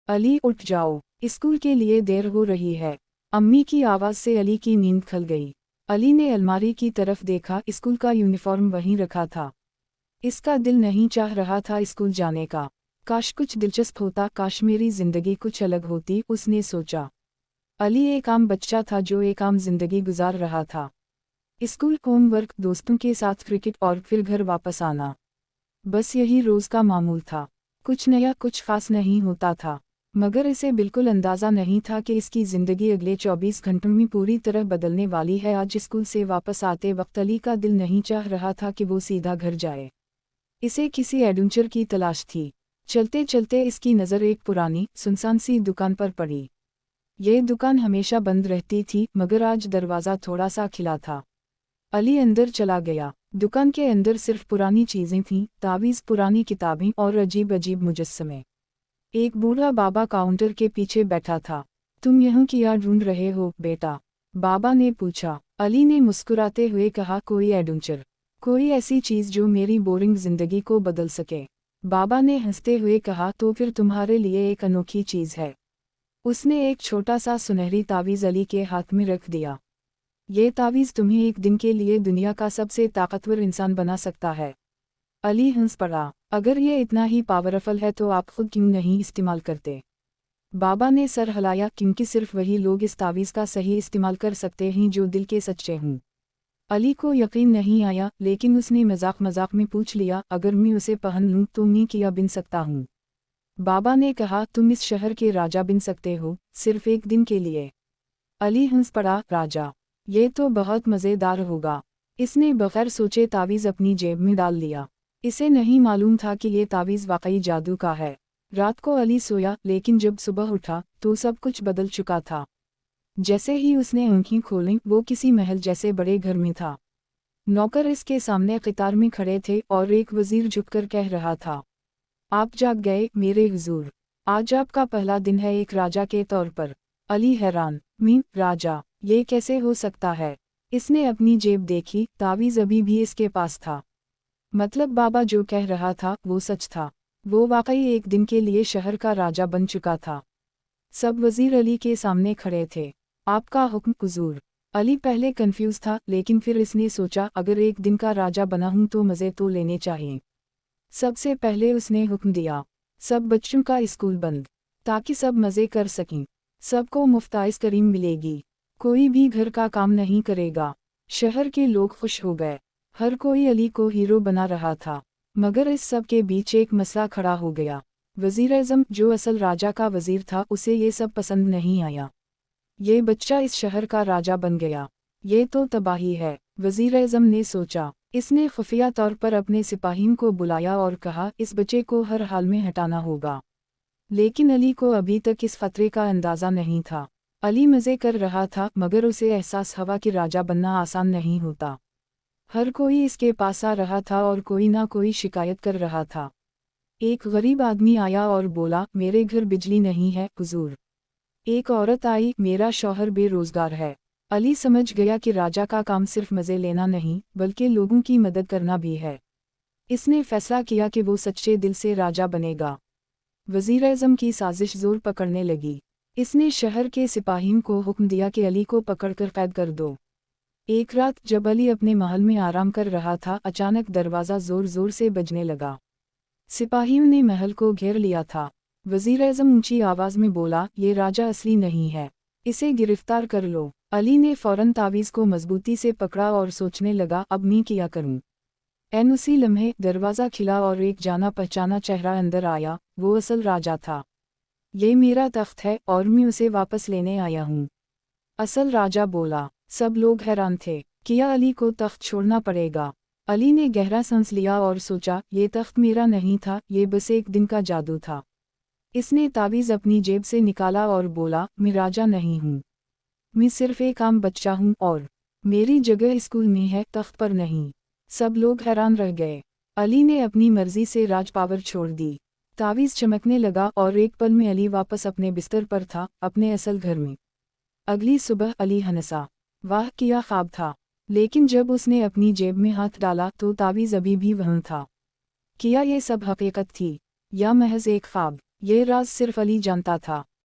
अली उठ जाओ, स्कूल के लिए देर हो रही है। अम्मी की आवाज़ से अली की नींद खल गई। अली ने अलमारी की तरफ देखा, स्कूल का यूनिफॉर्म वहीं रखा था। इसका दिल नहीं चाह रहा था स्कूल जाने का। काश कुछ दिलचस्प होता, काश मेरी जिंदगी कुछ अलग होती, उसने सोचा। अली एक आम बच्चा था जो एक आम जिंदगी गुजार रहा था। स्कूल, होमवर्क, दोस्तों के साथ क्रिकेट और फिर घर वापस आना। बस यही रोज़ का मामूल था। कुछ नया, कुछ खास नहीं होता था। मगर इसे बिल्कुल अंदाज़ा नहीं था कि इसकी ज़िंदगी अगले 24 घंटों में पूरी तरह बदलने वाली है। आज स्कूल से वापस आते वक्त अली का दिल नहीं चाह रहा था कि वो सीधा घर जाए। इसे किसी एडवेंचर की तलाश थी। चलते चलते इसकी नज़र एक पुरानी, सुनसान सी दुकान पर पड़ी। ये दुकान हमेशा बंद रहती थी, मगर आज दरवाज़ा थोड़ा सा खिला था। अली अंदर चला गया। दुकान के अंदर सिर्फ पुरानी चीज़ें थीं, तावीज़, पुरानी किताबें और अजीब अजीब मुजस्समे। एक बूढ़ा बाबा काउंटर के पीछे बैठा था। तुम यहाँ क्या ढूंढ रहे हो बेटा? बाबा ने पूछा। अली ने मुस्कुराते हुए कहा, कोई एडवेंचर, कोई ऐसी चीज़ जो मेरी बोरिंग जिंदगी को बदल सके। बाबा ने हंसते हुए कहा, तो फिर तुम्हारे लिए एक अनोखी चीज़ है। उसने एक छोटा सा सुनहरी तावीज़ अली के हाथ में रख दिया। ये तावीज़ तुम्हें एक दिन के लिए दुनिया का सबसे ताकतवर इंसान बना सकता है। अली हंस पड़ा। अगर ये इतना ही पावरफुल है तो आप खुद क्यों नहीं इस्तेमाल करते? बाबा ने सर हिलाया, क्योंकि सिर्फ वही लोग इस तावीज़ का सही इस्तेमाल कर सकते हैं जो दिल के सच्चे हों। अली को यकीन नहीं आया, लेकिन उसने मजाक मजाक में पूछ लिया, अगर मैं उसे पहन लूँ तो मैं क्या बन सकता हूँ? बाबा ने कहा, तुम इस शहर के राजा बन सकते हो, सिर्फ एक दिन के लिए। अली हंस पड़ा, राजा? ये तो बहुत मज़ेदार होगा। इसने बगैर सोचे तावीज़ अपनी जेब में डाल लिया। इसे नहीं मालूम था कि ये तावीज़ वाकई जादू का है। रात को अली सोया, लेकिन जब सुबह उठा तो सब कुछ बदल चुका था। जैसे ही उसने आँखें खोलीं, वो किसी महल जैसे बड़े घर में था। नौकर इसके सामने कतार में खड़े थे और एक वजीर झुककर कह रहा था, आप जाग गए मेरे हुजूर। आज आपका पहला दिन है एक राजा के तौर पर। अली हैरान, मैं राजा? ये कैसे हो सकता है? इसने अपनी जेब देखी, तावीज़ अभी भी इसके पास था। मतलब बाबा जो कह रहा था वो सच था। वो वाकई एक दिन के लिए शहर का राजा बन चुका था। सब वजीर अली के सामने खड़े थे। आपका हुक्म हुजूर। अली पहले कंफ्यूज था, लेकिन फिर इसने सोचा, अगर एक दिन का राजा बना हूं तो मज़े तो लेने चाहिए। सबसे पहले उसने हुक्म दिया, सब बच्चों का स्कूल बंद, ताकि सब मज़े कर सकें। सबको मुफ्त आइसक्रीम मिलेगी। कोई भी घर का काम नहीं करेगा। शहर के लोग खुश हो गए। हर कोई अली को हीरो बना रहा था। मगर इस सब के बीच एक मसला खड़ा हो गया। वज़ीर-ए-आज़म, जो असल राजा का वज़ीर था, उसे ये सब पसंद नहीं आया। ये बच्चा इस शहर का राजा बन गया, ये तो तबाही है। वज़ीर-ए-आज़म ने सोचा। इसने खुफिया तौर पर अपने सिपाहियों को बुलाया और कहा, इस बच्चे को हर हाल में हटाना होगा। लेकिन अली को अभी तक इस खतरे का अंदाज़ा नहीं था। अली मज़े कर रहा था, मगर उसे एहसास हुआ कि राजा बनना आसान नहीं होता। हर कोई इसके पास आ रहा था और कोई ना कोई शिकायत कर रहा था। एक गरीब आदमी आया और बोला, मेरे घर बिजली नहीं है हुजूर। एक औरत आई, मेरा शौहर बेरोजगार है। अली समझ गया कि राजा का काम सिर्फ मज़े लेना नहीं, बल्कि लोगों की मदद करना भी है। इसने फैसला किया कि वो सच्चे दिल से राजा बनेगा। वज़ीर-ए-आज़म की साजिश जोर पकड़ने लगी। इसने शहर के सिपाहियों को हुक्म दिया कि अली को पकड़कर कैद कर दो। एक रात जब अली अपने महल में आराम कर रहा था, अचानक दरवाज़ा जोर जोर से बजने लगा। सिपाहियों ने महल को घेर लिया था। वज़ीर-ए-आज़म ऊंची आवाज़ में बोला, ये राजा असली नहीं है, इसे गिरफ्तार कर लो। अली ने फौरन तावीज़ को मजबूती से पकड़ा और सोचने लगा, अब मैं क्या करूं? एन उसी लम्हे दरवाज़ा खिला और एक जाना पहचाना चेहरा अंदर आया। वो असल राजा था। ये मेरा तख्त है और मैं उसे वापस लेने आया हूँ। असल राजा बोला। सब लोग हैरान थे। क्या अली को तख्त छोड़ना पड़ेगा? अली ने गहरा सांस लिया और सोचा, ये तख्त मेरा नहीं था, ये बस एक दिन का जादू था। इसने तावीज़ अपनी जेब से निकाला और बोला, मैं राजा नहीं हूँ, मैं सिर्फ एक आम बच्चा हूँ और मेरी जगह स्कूल में है, तख्त पर नहीं। सब लोग हैरान रह गए। अली ने अपनी मर्जी से राज पावर छोड़ दी। तावीज़ चमकने लगा और एक पल में अली वापस अपने बिस्तर पर था, अपने असल घर में। अगली सुबह अली हंसा। वाह क्या ख्वाब था। लेकिन जब उसने अपनी जेब में हाथ डाला तो तावीज़ अभी भी वहीं था। क्या ये सब हकीकत थी या महज एक ख्वाब? یہ راز صرف علی جانتا تھا۔